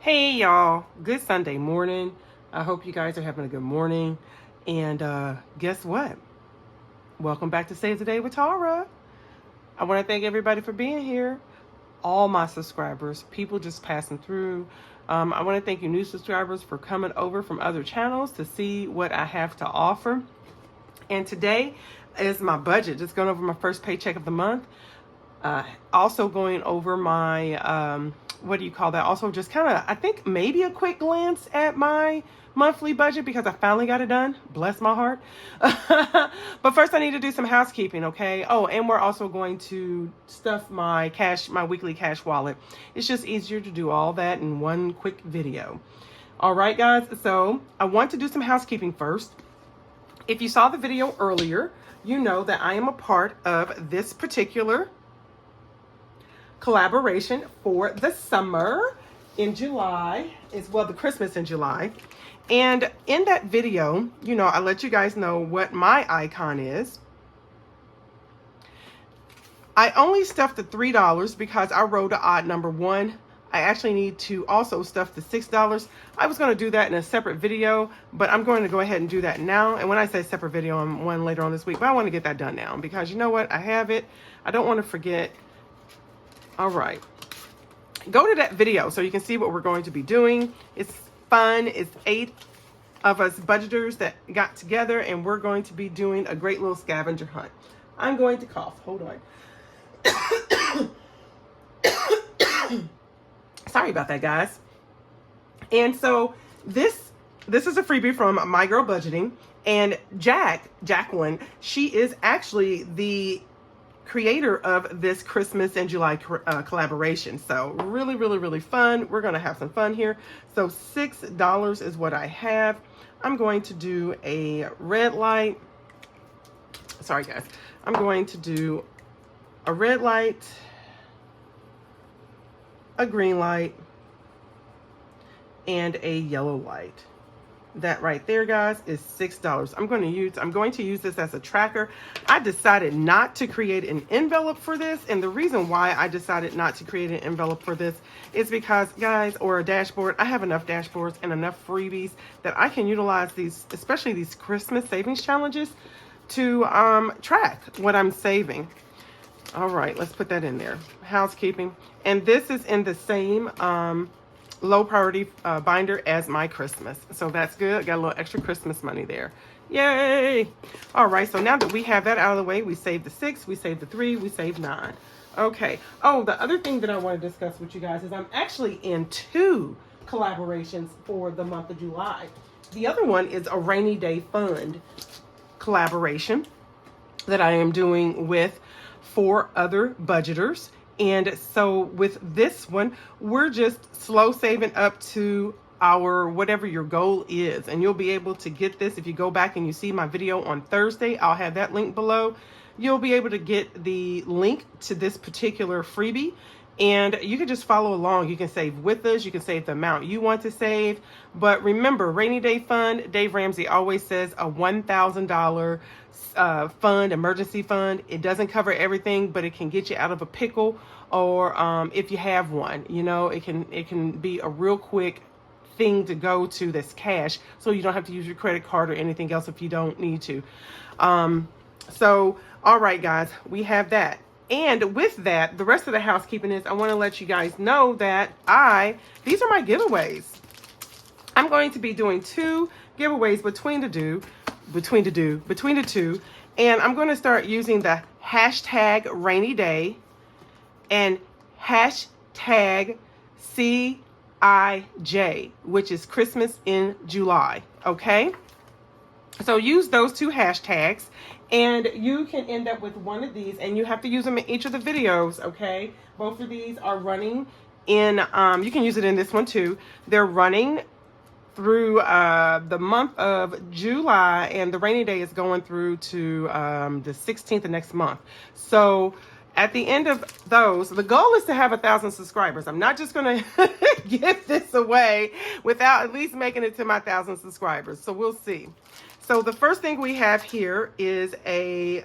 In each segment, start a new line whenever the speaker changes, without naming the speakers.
Hey y'all, good Sunday morning. I hope you guys are having a good morning. And guess what? Welcome back to Save the Day with Tara. I want to thank everybody for being here. All my subscribers, people just passing through. I want to thank you new subscribers for coming over from other channels to see what I have to offer. And today is my budget, just going over my first paycheck of the month. Also going over my, what do you call that? Also just kind of, I think maybe a quick glance at my monthly budget because I finally got it done. Bless my heart. But first I need to do some housekeeping, okay? Oh, and we're also going to stuff my weekly cash wallet. It's just easier to do all that in one quick video. All right, guys. So I want to do some housekeeping first. If you saw the video earlier, you know that I am a part of this particular collaboration for the summer in July, as well, the Christmas in July. And in that video, you know, I let you guys know what my icon is. I only stuffed the $3 because I wrote an odd number 1. I actually need to also stuff the $6. I was going to do that in a separate video, but I'm going to go ahead and do that now. And when I say separate video, I'm one later on this week, but I want to get that done now because you know what? I have it. I don't want to forget. All right. Go to that video so you can see what we're going to be doing. It's fun. It's 8 of us budgeters that got together and we're going to be doing a great little scavenger hunt. I'm going to cough. Hold on. Sorry about that, guys. And so this is a freebie from My Girl Budgeting, and Jacqueline, she is actually the creator of this Christmas and July collaboration. So really fun. We're going to have some fun here. So $6 is what I have. I'm going to do a red light. Sorry, guys. I'm going to do a red light, a green light, and a yellow light. That right there, guys, is $6. I'm going to use this as a tracker. I decided not to create an envelope for this, and the reason why I decided not to create an envelope for this is because, guys, or a dashboard, I have enough dashboards and enough freebies that I can utilize these, especially these Christmas savings challenges, to track what I'm saving. All right, let's put that in there. Housekeeping. And this is in the same low priority binder as my Christmas. So that's good. Got a little extra Christmas money there. Yay! All right, so now that we have that out of the way, we saved the 6, we saved the 3, we saved 9. Okay. Oh, the other thing that I want to discuss with you guys is I'm actually in 2 collaborations for the month of July. The other one is a rainy day fund collaboration that I am doing with 4 other budgeters. And so with this one, we're just slow saving up to our whatever your goal is. And you'll be able to get this if you go back and you see my video on Thursday. I'll have that link below. You'll be able to get the link to this particular freebie. And you can just follow along. You can save with us. You can save the amount you want to save. But remember, rainy day fund, Dave Ramsey always says a $1,000 fund, emergency fund. It doesn't cover everything, but it can get you out of a pickle. Or if you have one, you know, it can be a real quick thing to go to that's cash, so you don't have to use your credit card or anything else if you don't need to. So, all right, guys, we have that. And with that, the rest of the housekeeping is I want to let you guys know that these are my giveaways. I'm going to be doing 2 giveaways between the two. And I'm going to start using the hashtag rainy day and hashtag CIJ, which is Christmas in July. Okay. So use those 2 hashtags and you can end up with one of these, and you have to use them in each of the videos. Okay. Both of these are running in, you can use it in this one too. They're running through the month of July, and the rainy day is going through to the 16th of next month. So at the end of those, the goal is to have 1,000 subscribers. I'm not just going to give this away without at least making it to my 1,000 subscribers. So we'll see. So the first thing we have here is a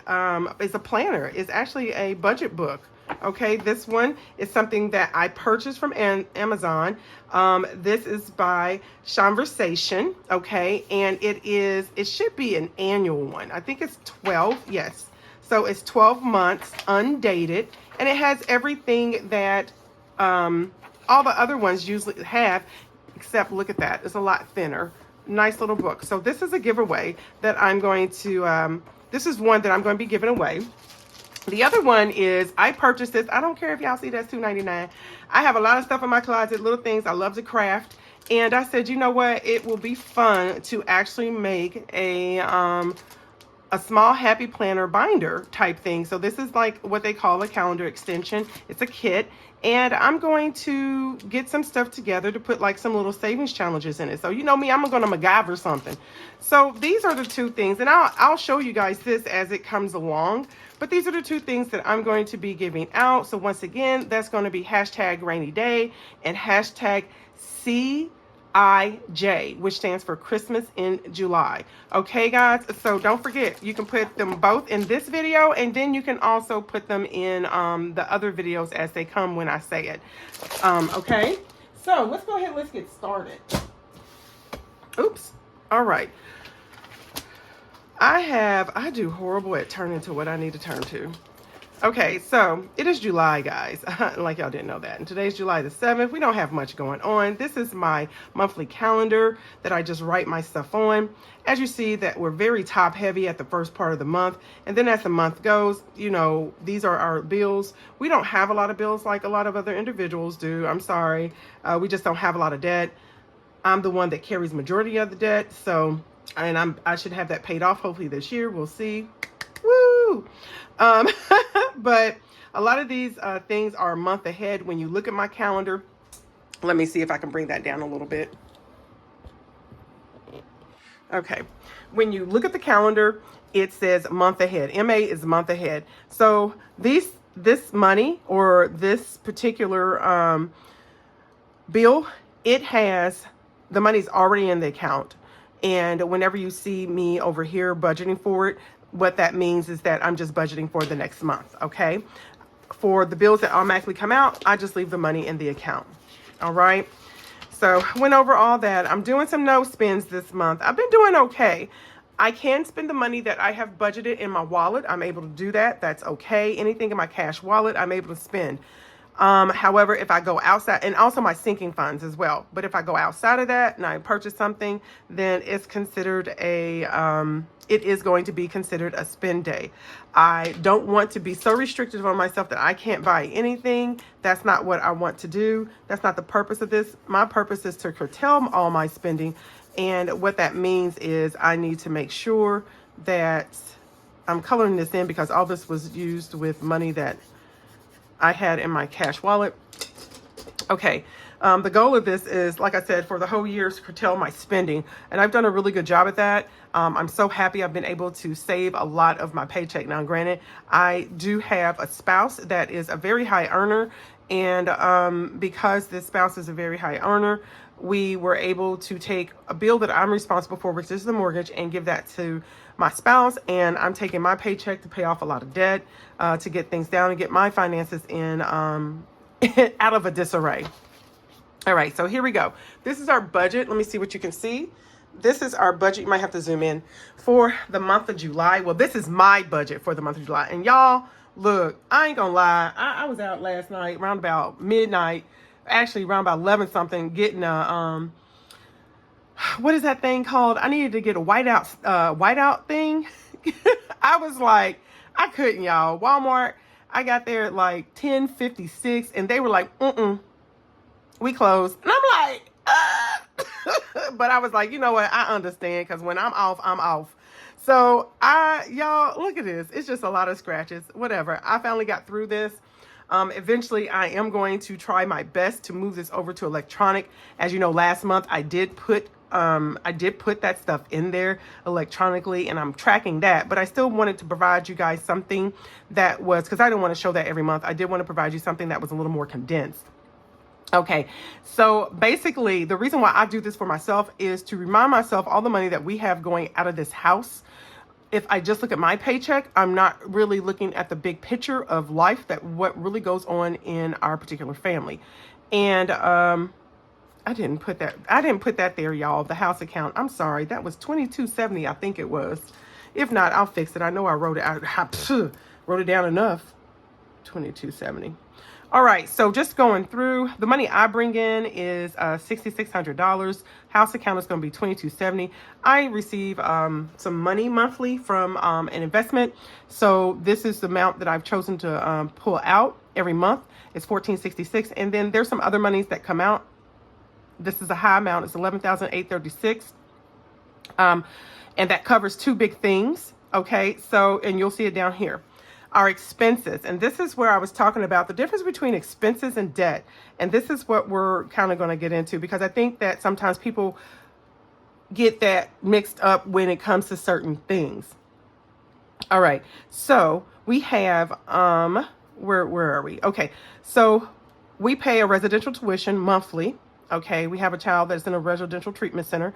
planner. It's actually a budget book. Okay, this one is something that I purchased from Amazon. This is by Conversation, okay, and it should be an annual one. I think it's 12, yes. So it's 12 months, undated, and it has everything that all the other ones usually have, except look at that, it's a lot thinner. Nice little book. So this is a giveaway that I'm going to, this is one that I'm going to be giving away. The other one is, I purchased this. I don't care if y'all see that's $2.99. I have a lot of stuff in my closet, little things. I love to craft. And I said, you know what? It will be fun to actually make a small happy planner binder type thing. So this is like what they call a calendar extension. It's a kit. And I'm going to get some stuff together to put like some little savings challenges in it. So you know me, I'm going to MacGyver something. So these are the two things. And I'll show you guys this as it comes along. But these are the two things that I'm going to be giving out. So once again, that's going to be hashtag rainy day and hashtag CIJ, which stands for Christmas in July. Okay, guys, so don't forget, you can put them both in this video, and then you can also put them in the other videos as they come when I say it. Okay, so let's go ahead, let's get started. Oops. All right. I do horrible at turning to what I need to turn to. Okay, so it is July, guys. Like y'all didn't know that. And today's July the 7th. We don't have much going on. This is my monthly calendar that I just write my stuff on. As you see, that we're very top heavy at the first part of the month. And then as the month goes, you know, these are our bills. We don't have a lot of bills like a lot of other individuals do. I'm sorry. We just don't have a lot of debt. I'm the one that carries majority of the debt. So, and I should have that paid off hopefully this year. We'll see. Woo! But a lot of these things are a month ahead. When you look at my calendar, let me see if I can bring that down a little bit. Okay. When you look at the calendar, it says month ahead. MA is month ahead. So this money or this particular bill, it has, the money's already in the account. And whenever you see me over here budgeting for it, what that means is that I'm just budgeting for the next month, okay? For the bills that automatically come out, I just leave the money in the account, all right? So went over all that. I'm doing some no spends this month. I've been doing okay. I can spend the money that I have budgeted in my wallet. I'm able to do that. That's okay. Anything in my cash wallet, I'm able to spend. However, if I go outside, and also my sinking funds as well, but if I go outside of that and I purchase something, then it's considered it is going to be considered a spend day. I don't want to be so restrictive on myself that I can't buy anything. That's not what I want to do. That's not the purpose of this. My purpose is to curtail all my spending. And what that means is I need to make sure that I'm coloring this in because all this was used with money that I had in my cash wallet. Okay, the goal of this is, like I said, for the whole year is to curtail my spending. And I've done a really good job at that. I'm so happy I've been able to save a lot of my paycheck. Now, granted, I do have a spouse that is a very high earner. And because this spouse is a very high earner, we were able to take a bill that I'm responsible for, which is the mortgage, and give that to my spouse. And I'm taking my paycheck to pay off a lot of debt, to get things down and get my finances in out of a disarray. All right, so here we go. This is our budget. Let me see what you can see. This is our budget. You might have to zoom in for the month of July. Well, this is my budget for the month of July. And y'all, look, I ain't gonna lie. I was out last night around about midnight, actually around about 11 something, getting a what is that thing called? I needed to get a whiteout thing. I was like, I couldn't, y'all. Walmart, I got there at like 10:56 and they were like, we closed. And I'm like, but I was like, you know what? I understand, because when I'm off, I'm off. So y'all, look at this. It's just a lot of scratches, whatever. I finally got through this. Eventually I am going to try my best to move this over to electronic. As you know, last month I did put that stuff in there electronically, and I'm tracking that, but I still wanted to provide you guys something that was, because I didn't want to show that every month. I did want to provide you something that was a little more condensed. Okay, so basically the reason why I do this for myself is to remind myself all the money that we have going out of this house if I just look at my paycheck, I'm not really looking at the big picture of life, that what really goes on in our particular family. And I didn't put that there, y'all. The house account. I'm sorry. That was 2270, I think it was. If not, I'll fix it. I know I wrote it out. Wrote it down enough. 2270. All right, so just going through, the money I bring in is $6,600. House account is going to be $2,270. I receive some money monthly from an investment. So this is the amount that I've chosen to pull out every month. It's $1,466. And then there's some other monies that come out. This is a high amount. It's $11,836. And that covers two big things. Okay, so, and you'll see it down here. Our expenses. And this is where I was talking about the difference between expenses and debt. And this is what we're kind of going to get into, because I think that sometimes people get that mixed up when it comes to certain things. All right. So we have, where are we? Okay. So we pay a residential tuition monthly. Okay. We have a child that's in a residential treatment center.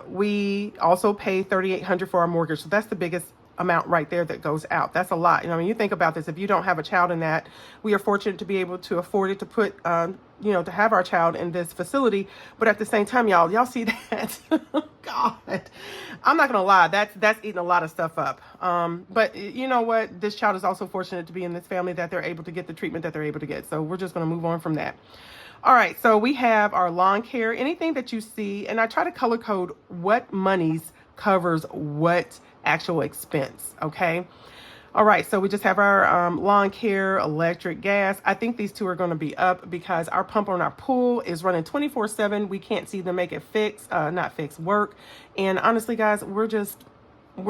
We also pay $3,800 for our mortgage. So that's the biggest amount right there that goes out. That's a lot. I mean, you think about this, if you don't have a child in that, we are fortunate to be able to afford it, to put, to have our child in this facility. But at the same time, y'all see that? God, I'm not gonna lie, that's eating a lot of stuff up. But you know what? This child is also fortunate to be in this family that they're able to get the treatment that they're able to get. So we're just gonna move on from that. All right, so we have our lawn care, anything that you see, and I try to color code what monies covers what actual expense. Okay. All right. So we just have our lawn care, electric, gas. I think these two are going to be up because our pump on our pool is running 24/7. We can't see them make it work. And honestly, guys, we're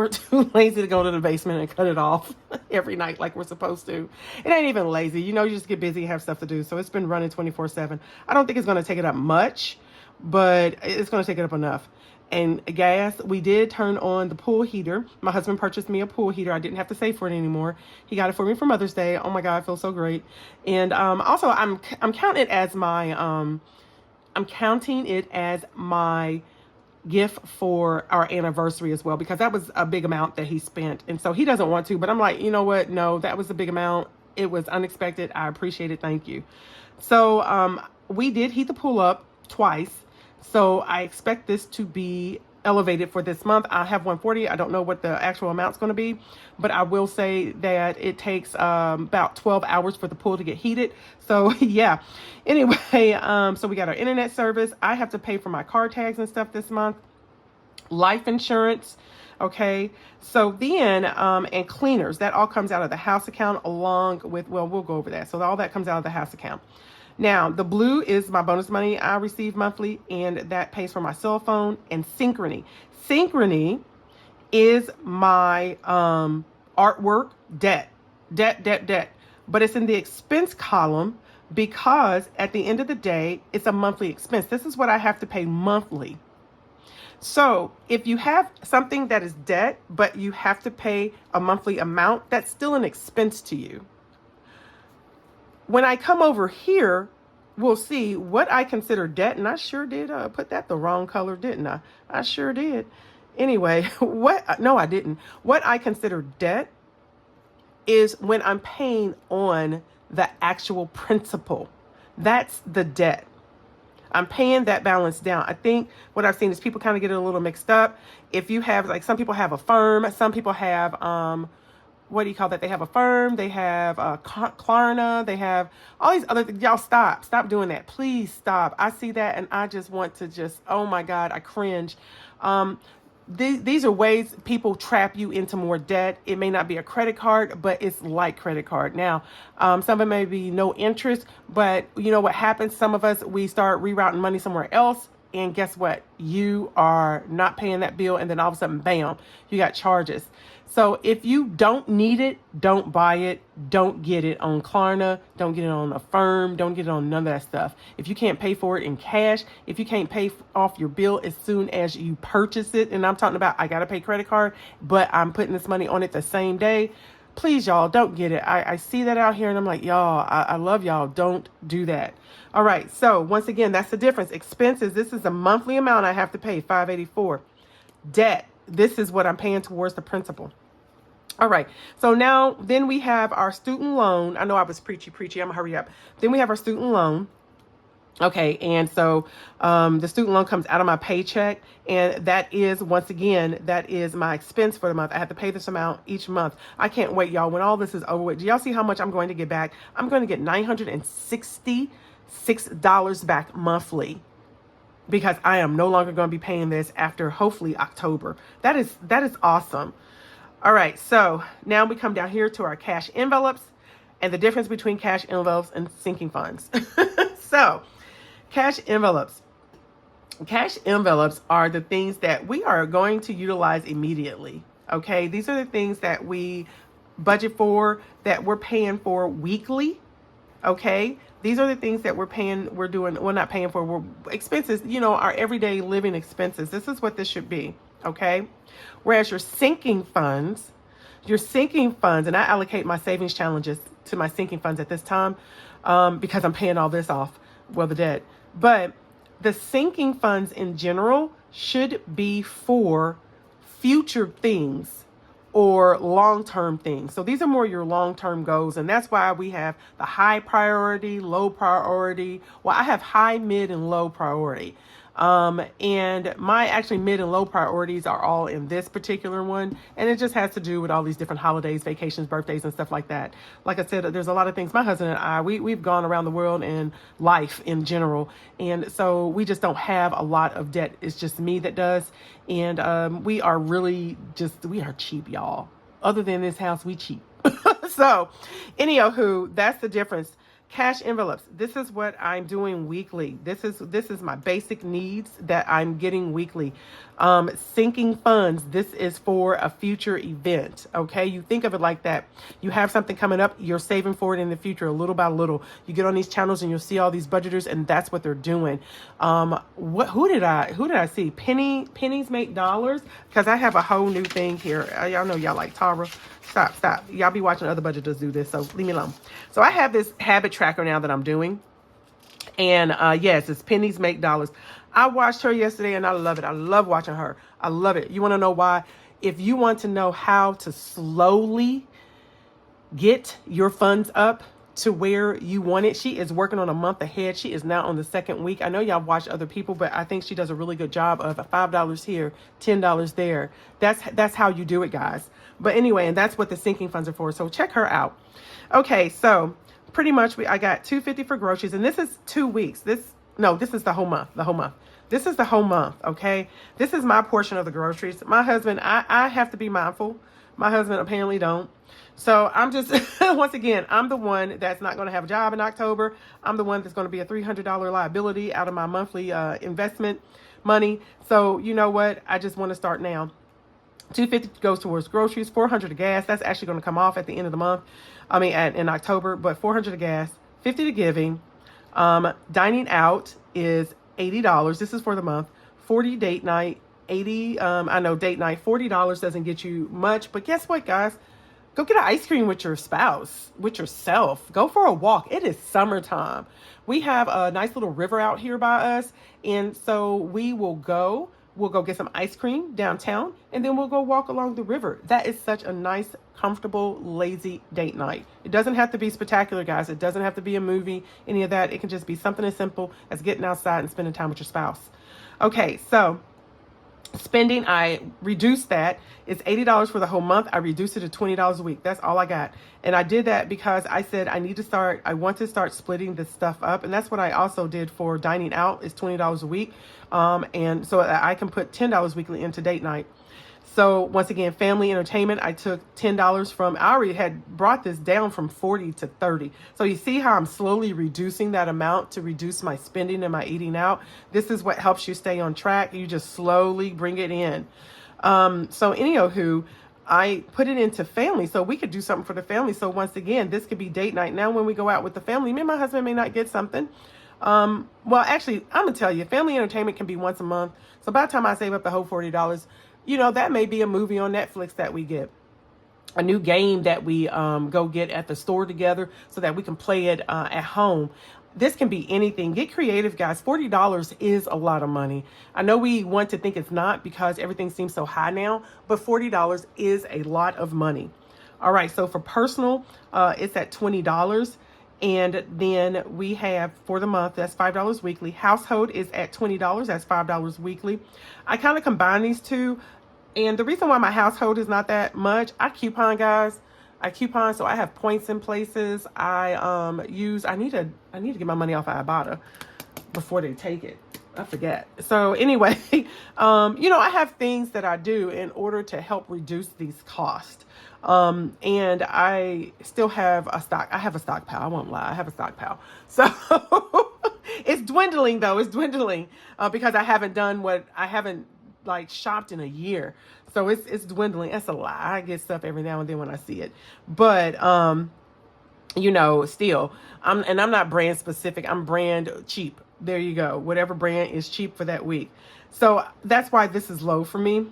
too lazy to go to the basement and cut it off every night like we're supposed to. It ain't even lazy. You just get busy and have stuff to do. So it's been running 24/7. I don't think it's going to take it up much, but it's going to take it up enough. And gas, we did turn on the pool heater. My husband purchased me a pool heater. I didn't have to save for it anymore. He got it for me for Mother's Day. Oh my God, I feel so great. And also, I'm counting it as my gift for our anniversary as well, because that was a big amount that he spent. And so he doesn't want to, but I'm like, you know what? No, that was a big amount. It was unexpected. I appreciate it. Thank you. So we did heat the pool up twice. So I expect this to be elevated for this month. I have 140. I don't know what the actual amount's going to be, but I will say that it takes about 12 hours for the pool to get heated. So yeah. Anyway, so we got our internet service. I have to pay for my car tags and stuff this month. Life insurance. Okay. So then, and cleaners, that all comes out of the house account along with, well, we'll go over that. So all that comes out of the house account. Now, the blue is my bonus money I receive monthly, and that pays for my cell phone and Synchrony. Synchrony is my artwork debt. But it's in the expense column because at the end of the day, it's a monthly expense. This is what I have to pay monthly. So if you have something that is debt, but you have to pay a monthly amount, that's still an expense to you. When I come over here, we'll see what I consider debt. And I sure did put that the wrong color, didn't I? I sure did. Anyway, no, I didn't. What I consider debt is when I'm paying on the actual principal. That's the debt. I'm paying that balance down. I think what I've seen is people kind of get it a little mixed up. If you have, like, some people have a firm, some people have, what do you call that? They have a firm, they have Klarna, they have all these other things. Y'all stop doing that. Please stop. I see that and I just want to oh my God, I cringe. These are ways people trap you into more debt. It may not be a credit card, but it's like credit card. Now, some of it may be no interest, but you know what happens? Some of us, we start rerouting money somewhere else. And guess what? You are not paying that bill. And then all of a sudden, bam, you got charges. So if you don't need it, don't buy it. Don't get it on Klarna. Don't get it on a firm. Don't get it on none of that stuff. If you can't pay for it in cash, if you can't pay off your bill as soon as you purchase it, and I'm talking about I got to pay credit card, but I'm putting this money on it the same day. Please, y'all, don't get it. I see that out here and I'm like, y'all, I love y'all. Don't do that. All right. So once again, that's the difference. Expenses. This is a monthly amount I have to pay, $584. Debt. this is what I'm paying towards the principal. All right. So now then we have our student loan. I know I was preachy. I'm gonna hurry up. Then we have our student loan. Okay, and so the student loan comes out of my paycheck, and that is, once again, that is my expense for the month. I have to pay this amount each month. I can't wait, y'all. When all this is over with, do y'all see how much I'm going to get back? I'm going to get $966 back monthly, because I am no longer going to be paying this after hopefully October. That is awesome. All right, so now we come down here to our cash envelopes and the difference between cash envelopes and sinking funds. So cash envelopes. Cash envelopes are the things that we are going to utilize immediately. Okay, these are the things that we budget for, that we're paying for weekly. Okay, these are the things that we're not paying for, we're expenses, our everyday living expenses. This is what this should be. Okay, whereas your sinking funds, and I allocate my savings challenges to my sinking funds at this time, because I'm paying all this off, well, the debt. But the sinking funds in general should be for future things or long-term things. So these are more your long-term goals. And that's why we have the high priority, low priority. Well, I have high, mid, and low priority. And my actually mid and low priorities are all in this particular one. And it just has to do with all these different holidays, vacations, birthdays, and stuff like that. Like I said, there's a lot of things. My husband and I, we've gone around the world and life in general. And so we just don't have a lot of debt. It's just me that does. And we are really we are cheap, y'all. Other than this house, we cheap. So anywho, that's the difference. Cash envelopes. This is what I'm doing weekly. This is my basic needs that I'm getting weekly. Sinking funds. This is for a future event. Okay, you think of it like that. You have something coming up. You're saving for it in the future, little by little. You get on these channels and you'll see all these budgeters, and that's what they're doing. Who did I see? Pennies make dollars, because I have a whole new thing here. Y'all know y'all like Tara. Stop. Y'all be watching other budgeters do this, so leave me alone. So I have this habit tracker now that I'm doing. And yes, it's Pennies Make Dollars. I watched her yesterday and I love it. I love watching her. I love it. You want to know why? If you want to know how to slowly get your funds up to where you want it, she is working on a month ahead. She is now on the second week. I know y'all watch other people, but I think she does a really good job of $5 here, $10 there. That's how you do it, guys. But anyway, and that's what the sinking funds are for. So check her out. Okay, so pretty much I got $250 for groceries, and this is 2 weeks. This is the whole month. This is the whole month. Okay, this is my portion of the groceries. My husband, I have to be mindful. My husband apparently don't. So I'm just, once again, I'm the one that's not going to have a job in October. I'm the one that's going to be a $300 liability out of my monthly investment money. So you know what? I just want to start now. $250 goes towards groceries, $400 of gas. That's actually going to come off at the end of the month. In October, but $400 of gas, $50 to giving. Dining out is $80. This is for the month. $40 date night, $80. I know date night, $40 doesn't get you much, but guess what, guys? Go get an ice cream with your spouse, with yourself. Go for a walk. It is summertime. We have a nice little river out here by us, and so we'll go get some ice cream downtown, and then we'll go walk along the river. That is such a nice, comfortable, lazy date night. It doesn't have to be spectacular, guys. It doesn't have to be a movie, any of that. It can just be something as simple as getting outside and spending time with your spouse. Okay, so spending, I reduced that. It's $80 for the whole month. I reduced it to $20 a week. That's all I got. And I did that because I said I want to start splitting this stuff up. And that's what I also did for dining out, is $20 a week. And so I can put $10 weekly into date night. So once again, family entertainment, I took $10 from, I already had brought this down from 40 to 30. So you see how I'm slowly reducing that amount to reduce my spending and my eating out. This is what helps you stay on track. You just slowly bring it in. So anywho, I put it into family so we could do something for the family. So once again, this could be date night. Now when we go out with the family, me and my husband may not get something. Well, actually, I'm going to tell you, family entertainment can be once a month. So by the time I save up the whole $40, that may be a movie on Netflix that we get, a new game that we go get at the store together so that we can play it at home. This can be anything. Get creative, guys. $40 is a lot of money. I know we want to think it's not because everything seems so high now, but $40 is a lot of money. All right, so for personal, it's at $20. And then we have for the month, that's $5 weekly. Household is at $20, that's $5 weekly. I kind of combine these two. And the reason why my household is not that much, I coupon, guys. I coupon, so I have points in places. I need to get my money off of Ibotta before they take it. I forget. So anyway, I have things that I do in order to help reduce these costs. And I still have a stock. I have a stockpile. I won't lie. I have a stockpile. So it's dwindling though. It's dwindling because I haven't like shopped in a year. So it's dwindling. That's a lie. I get stuff every now and then when I see it. But still, I'm not brand specific. I'm brand cheap. There you go. Whatever brand is cheap for that week. So that's why this is low for me.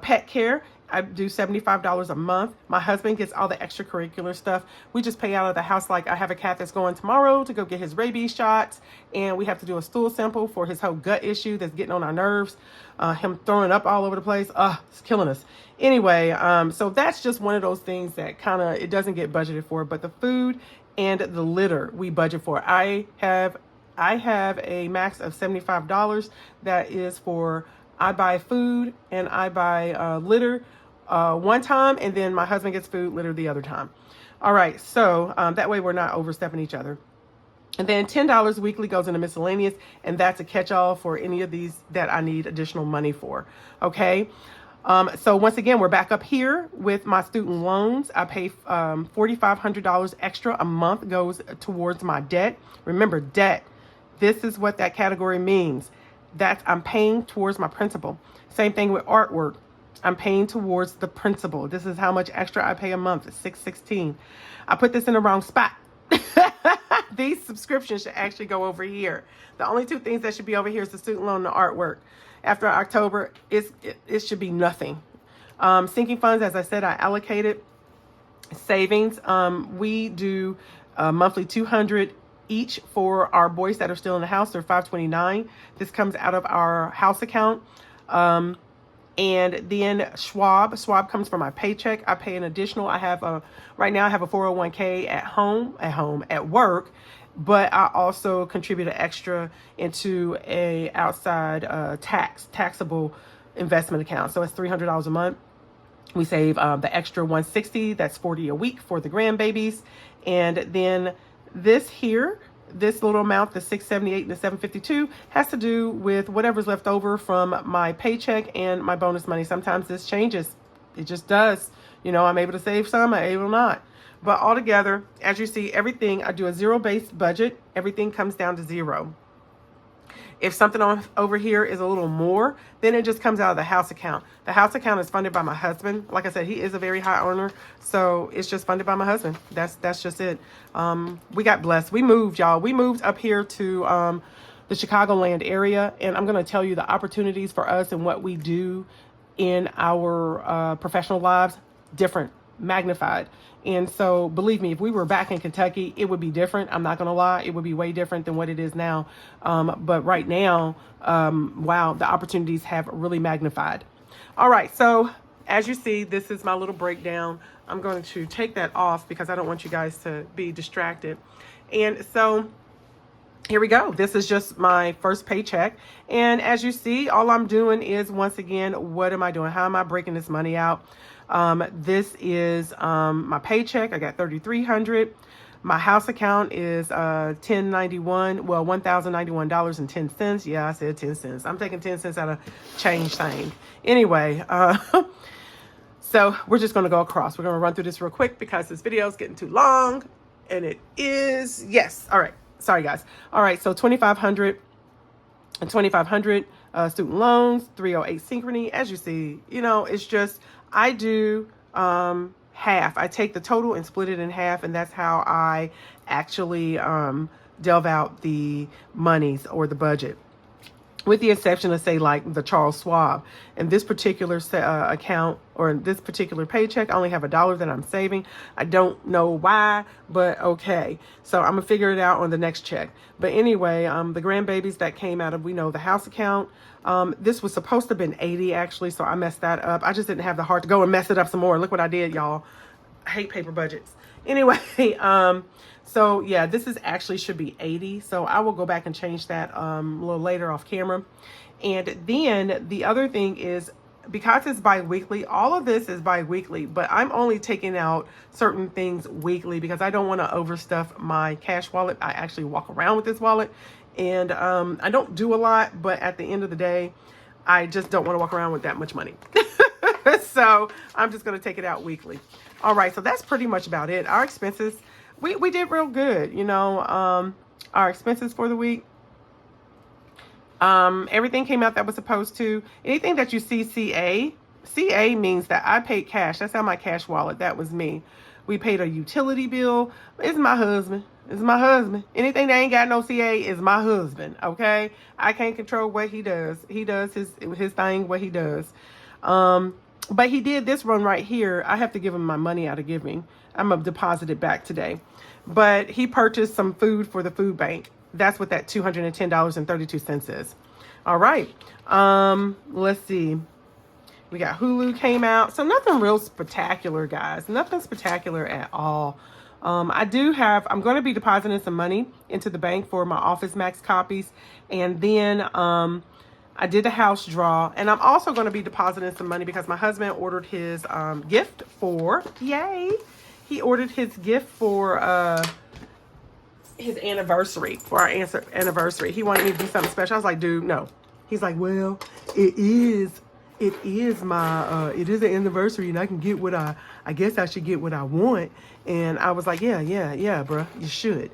Pet care, I do $75 a month. My husband gets all the extracurricular stuff. We just pay out of the house. Like I have a cat that's going tomorrow to go get his rabies shots, and we have to do a stool sample for his whole gut issue that's getting on our nerves. Him throwing up all over the place. It's killing us. Anyway, so that's just one of those things that it doesn't get budgeted for, but the food and the litter we budget for. I have a max of $75 that is for I buy food and I buy litter one time, and then my husband gets food, litter the other time. All right, so that way we're not overstepping each other. And then $10 weekly goes into miscellaneous, and that's a catch-all for any of these that I need additional money for. Okay. So once again, we're back up here with my student loans. I pay $4,500 extra a month goes towards my debt. Remember, debt. This is what that category means. I'm paying towards my principal. Same thing with artwork. I'm paying towards the principal. This is how much extra I pay a month. It's $616. I put this in the wrong spot. These subscriptions should actually go over here. The only two things that should be over here is the student loan and the artwork. After October, it should be nothing. Sinking funds, as I said, I allocated. Savings, we do monthly $200 each for our boys that are still in the house. They're $529. This comes out of our house account. And then Schwab comes from my paycheck. I pay an additional. Right now I have a 401k at work, but I also contribute an extra into a outside taxable investment account. So it's $300 a month. We save the extra $160. That's $40 a week for the grandbabies. And then this little amount, the $678 and the $752, has to do with whatever's left over from my paycheck and my bonus money. Sometimes this changes. It just does. I'm able to save some, I'm able not. But altogether, as you see, everything, I do a zero-based budget. Everything comes down to zero. If something over here is a little more, then it just comes out of the house account. The house account is funded by my husband. Like I said, he is a very high earner, so it's just funded by my husband. That's just it. We got blessed. We moved, y'all. We moved up here to the Chicagoland area, and I'm going to tell you the opportunities for us and what we do in our professional lives, different, magnified. And so, believe me, if we were back in Kentucky, it would be different. I'm not going to lie. It would be way different than what it is now. But right now, wow, the opportunities have really magnified. All right. So as you see, this is my little breakdown. I'm going to take that off because I don't want you guys to be distracted. And so here we go. This is just my first paycheck. And as you see, all I'm doing is, once again, what am I doing? How am I breaking this money out? This is my paycheck. I got $3,300. My house account is $1,091.10. Yeah, I said 10 cents. I'm taking 10 cents out of change thing. Anyway, so we're just going to go across. We're going to run through this real quick because this video is getting too long, and it is. Yes. All right. Sorry, guys. All right. So $2,500 and $2,500 student loans, 308 synchrony. As you see, it's just, I do half. I take the total and split it in half, and that's how I actually delve out the monies or the budget. with the exception of, say, like the Charles Schwab. In this particular account, or in this particular paycheck, I only have $1 that I'm saving. I don't know why, but okay. So I'm gonna figure it out on the next check. But anyway, the grandbabies that came out of, we know, the house account. This was supposed to have been 80 actually, so I messed that up. I just didn't have the heart to go and mess it up some more. Look what I did, y'all. I hate paper budgets. Anyway, so yeah, this is actually should be 80. So I will go back and change that a little later off camera. And then the other thing is, because it's bi-weekly, all of this is bi-weekly, but I'm only taking out certain things weekly because I don't want to overstuff my cash wallet. I actually walk around with this wallet, and I don't do a lot, but at the end of the day, I just don't want to walk around with that much money. So I'm just going to take it out weekly. All right, so that's pretty much about it. Our expenses, we did real good, you know. Our expenses for the week, everything came out that was supposed to. Anything that you see CA means that I paid cash. That's on my cash wallet. That was me. We paid a utility bill. It's my husband. It's my husband. Anything that ain't got no CA is my husband. Okay, I can't control what he does. He does his thing, what he does. But he did this run right here. I have to give him my money out of giving. I'm going to deposit it back today. But he purchased some food for the food bank. That's what that $210.32 is. All right. Let's see. We got Hulu came out. So nothing real spectacular, guys. Nothing spectacular at all. I'm going to be depositing some money into the bank for my Office Max copies. And then, I did a house draw, and I'm also going to be depositing some money because my husband ordered his gift for, yay, he ordered his gift for his anniversary, for our anniversary. He wanted me to do something special. I was like, dude, no. He's like, well, it is an anniversary, and I can get what I guess I should get what I want. And I was like, yeah, bro, you should.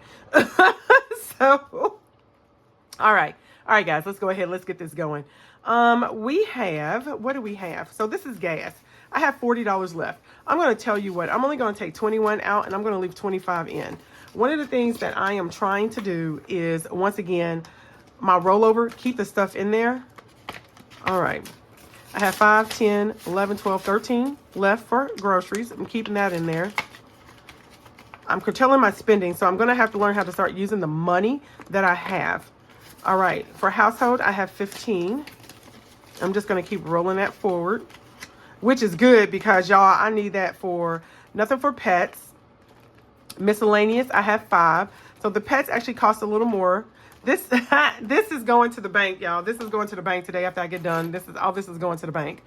So, all right, guys, let's go ahead. Let's get this going. We have, what do we have? So this is gas. I have $40 left. I'm going to tell you what, I'm only going to take 21 out, and I'm going to leave 25 in. One of the things that I am trying to do is, once again, my rollover, keep the stuff in there. All right. I have 5, 10, 11, 12, 13 left for groceries. I'm keeping that in there. I'm curtailing my spending, so I'm going to have to learn how to start using the money that I have. All right. For household, I have 15. I'm just going to keep rolling that forward, which is good because, y'all, I need that for nothing for pets. Miscellaneous, I have 5. So the pets actually cost a little more. This is going to the bank, y'all. This is going to the bank today after I get done. This is going to the bank.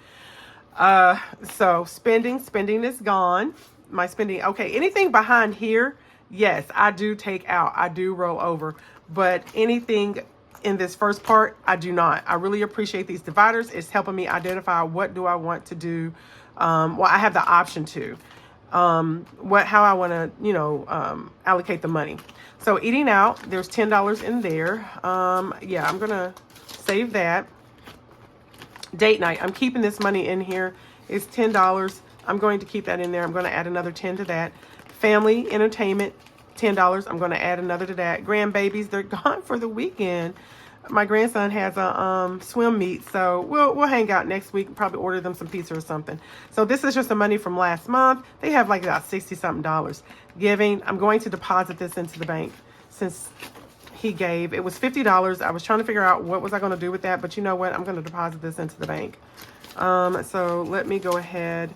So spending is gone. My spending, okay. Anything behind here, yes, I do take out. I do roll over. But anything in this first part, I do not. I really appreciate these dividers. It's helping me identify what do I want to do. Well, I have the option to. How I want to, allocate the money. So eating out, there's $10 in there. Yeah, I'm going to save that. Date night, I'm keeping this money in here. It's $10. I'm going to keep that in there. I'm going to add another 10 to that. Family entertainment, $10. I'm going to add another to that. Grandbabies, they're gone for the weekend. My grandson has a swim meet, so we'll hang out next week and probably order them some pizza or something. So this is just the money from last month. They have like about $60-something. Giving, I'm going to deposit this into the bank since he gave. It was $50. I was trying to figure out what was I going to do with that, but you know what? I'm going to deposit this into the bank. So let me go ahead.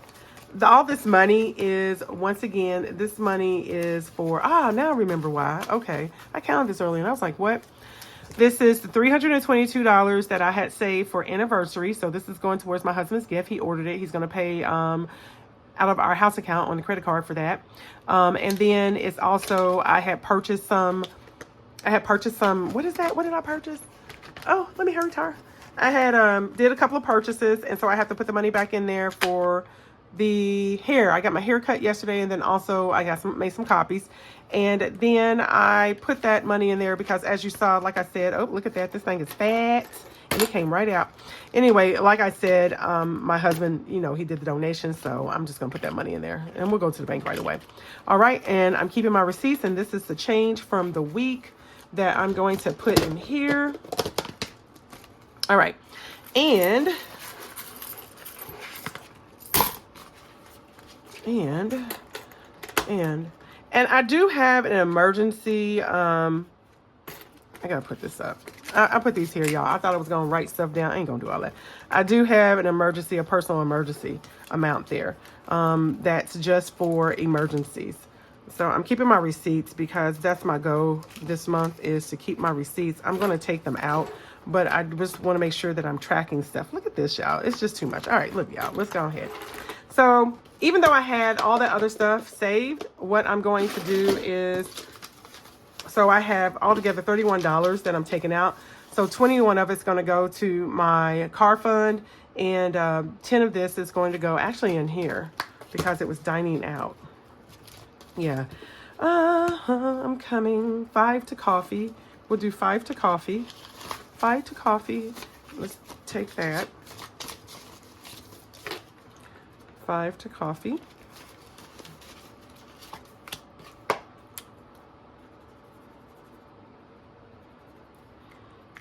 All this money is, once again, this money is for, now I remember why. Okay, I counted this earlier and I was like, what? This is the $322 that I had saved for anniversary. So this is going towards my husband's gift. He ordered it. He's going to pay out of our house account on the credit card for that. And then it's also, I had purchased some, what is that? What did I purchase? Oh, let me hurry, Tar. I had did a couple of purchases, and so I have to put the money back in there for the hair. I got my hair cut yesterday, and then also I made some copies. And then I put that money in there because, as you saw, like I said, oh, look at that. This thing is fat. And it came right out. Anyway, like I said, my husband, he did the donation. So I'm just going to put that money in there. And we'll go to the bank right away. All right. And I'm keeping my receipts. And this is the change from the week that I'm going to put in here. All right. And I do have an emergency. I gotta put this up. I put these here, y'all. I thought I was gonna write stuff down. I ain't gonna do all that. I do have an emergency, a personal emergency amount there. That's just for emergencies. So I'm keeping my receipts because that's my goal this month, is to keep my receipts. I'm gonna take them out, but I just want to make sure that I'm tracking stuff. Look at this, y'all. It's just too much. All right, look, y'all. Let's go ahead. So even though I had all that other stuff saved, what I'm going to do is, so I have altogether $31 that I'm taking out. So 21 of it's going to go to my car fund, and 10 of this is going to go actually in here because it was dining out. Yeah. I'm coming. 5 to coffee. We'll do 5 to coffee. 5 to coffee. Let's take that. 5 to coffee.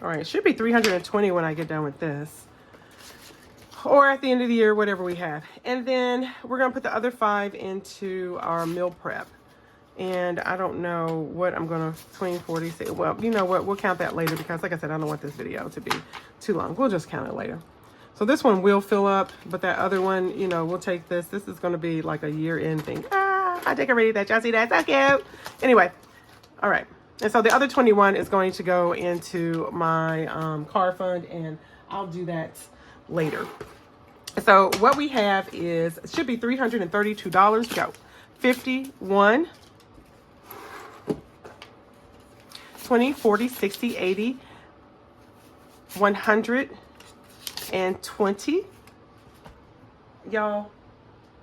All right, it should be 320 when I get done with this. Or at the end of the year, whatever we have. And then we're going to put the other 5 into our meal prep. And I don't know what I'm going to, 20, 40, say, well, you know what, we'll count that later because, like I said, I don't want this video to be too long. We'll just count it later. So this one will fill up, but that other one, you know, we'll take this. This is going to be like a year-end thing. I decorated that. Y'all see that? So cute. Anyway, all right. And so the other 21 is going to go into my car fund, and I'll do that later. So what we have is, it should be $332. Go. 51, 20, 40, 60, 80, 120. Y'all,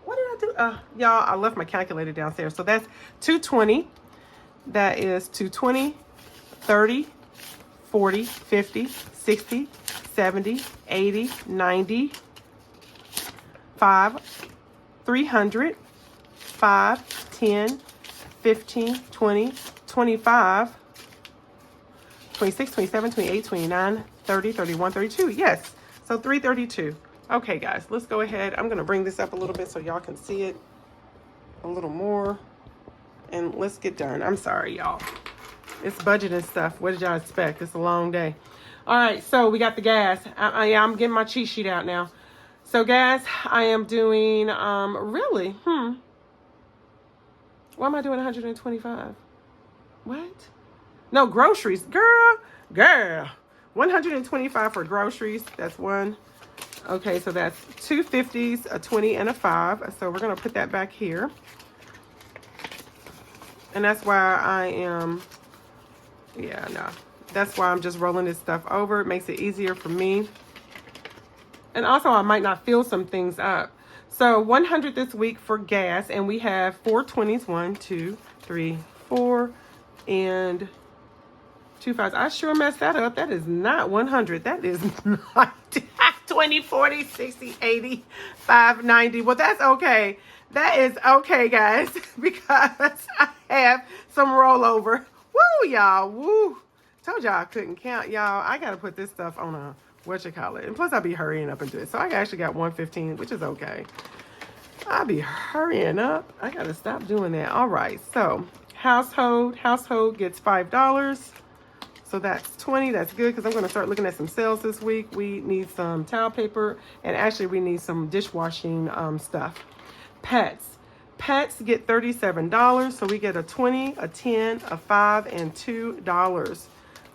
what did I do? Y'all, I left my calculator downstairs. So that's 220. That is 220, 30, 40, 50, 60, 70, 80, 90, 5, 300, 5, 10, 15, 20, 25, 26, 27, 28, 29, 30, 31, 32. Yes. So 332. Okay, guys, let's go ahead. I'm going to bring this up a little bit so y'all can see it a little more. And let's get done. I'm sorry, y'all. It's budget and stuff. What did y'all expect? It's a long day. All right, so we got the gas. I'm getting my cheat sheet out now. So gas, I am doing, really, why am I doing 125? What? No, groceries. Girl. 125 for groceries. That's one. Okay, so that's 2 50s, a 20, and a 5. So we're going to put that back here. And that's why I am, that's why I'm just rolling this stuff over. It makes it easier for me. And also, I might not fill some things up. So 100 this week for gas, and we have 4 20s. 1, 2, 3, 4, and 2 5s. I sure messed that up. That is not 100. That is not 20, 40, 60, 80, 5, 90. Well, that's okay. That is okay, guys, because I have some rollover. Woo, y'all. Woo. Told y'all I couldn't count. Y'all, I got to put this stuff on a, whatchamacallit. And plus, I'll be hurrying up and do it. So I actually got 115, which is okay. I'll be hurrying up. I got to stop doing that. All right. So household gets $5. So that's 20. That's good because I'm going to start looking at some sales this week. We need some towel paper, and actually we need some dishwashing stuff. Pets get $37. So we get a 20, a 10, a 5, and $2.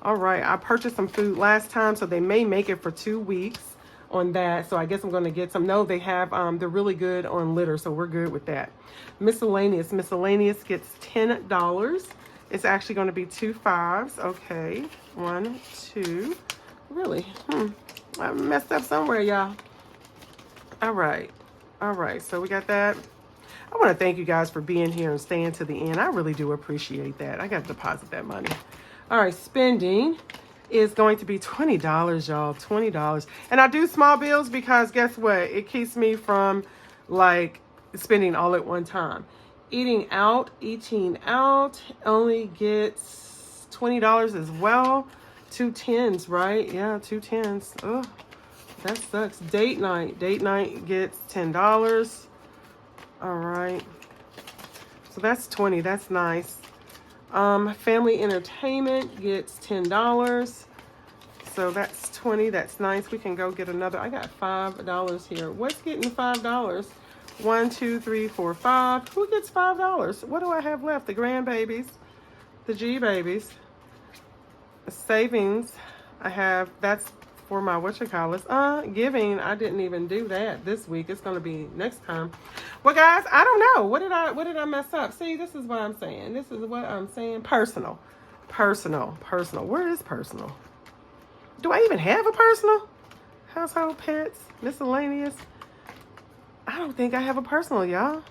All right. I purchased some food last time, so they may make it for 2 weeks on that. So I guess I'm going to get some. No, they have, they're really good on litter, so we're good with that. Miscellaneous gets $10. It's actually going to be 2 5s. Okay. 1, 2. Really? I messed up somewhere, y'all. All right. So we got that. I want to thank you guys for being here and staying to the end. I really do appreciate that. I got to deposit that money. All right. Spending is going to be $20, y'all. $20. And I do small bills because guess what? It keeps me from like spending all at one time. Eating out only gets $20 as well. 2 tens, right? Yeah, 2 tens. Oh, that sucks. Date night. Date night gets $10. All right. So that's 20. That's nice. Family entertainment gets $10. So that's 20. That's nice. We can go get another. I got $5 here. What's getting $5? 1, 2, 3, 4, 5. Who gets $5? What do I have left? The grandbabies, the G babies, the savings. I have, that's for my giving. I didn't even do that this week. It's going to be next time. Well, guys, I don't know. What did I mess up? See, this is what I'm saying. This is what I'm saying. Personal. Where is personal? Do I even have a personal? Household, pets, miscellaneous. I don't think I have a personal, y'all.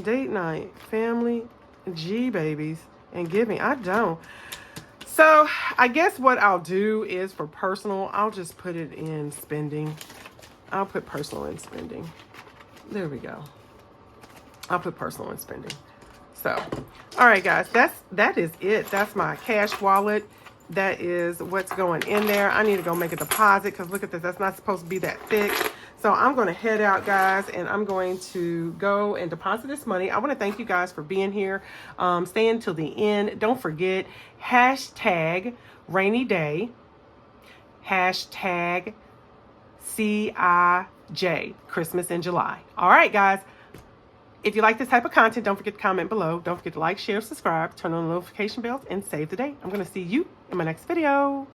Date night, family, G babies, and giving. I don't. So I guess what I'll do is for personal, I'll just put it in spending. I'll put personal in spending. There we go. I'll put personal in spending. So, all right, guys, that is it. That's my cash wallet. That is what's going in there. I need to go make a deposit because look at this. That's not supposed to be that thick. So I'm going to head out, guys, and I'm going to go and deposit this money. I want to thank you guys for being here. Staying till the end. Don't forget, hashtag rainy day. Hashtag CIJ, Christmas in July. All right, guys. If you like this type of content, don't forget to comment below. Don't forget to like, share, subscribe, turn on the notification bells, and save the date. I'm going to see you in my next video.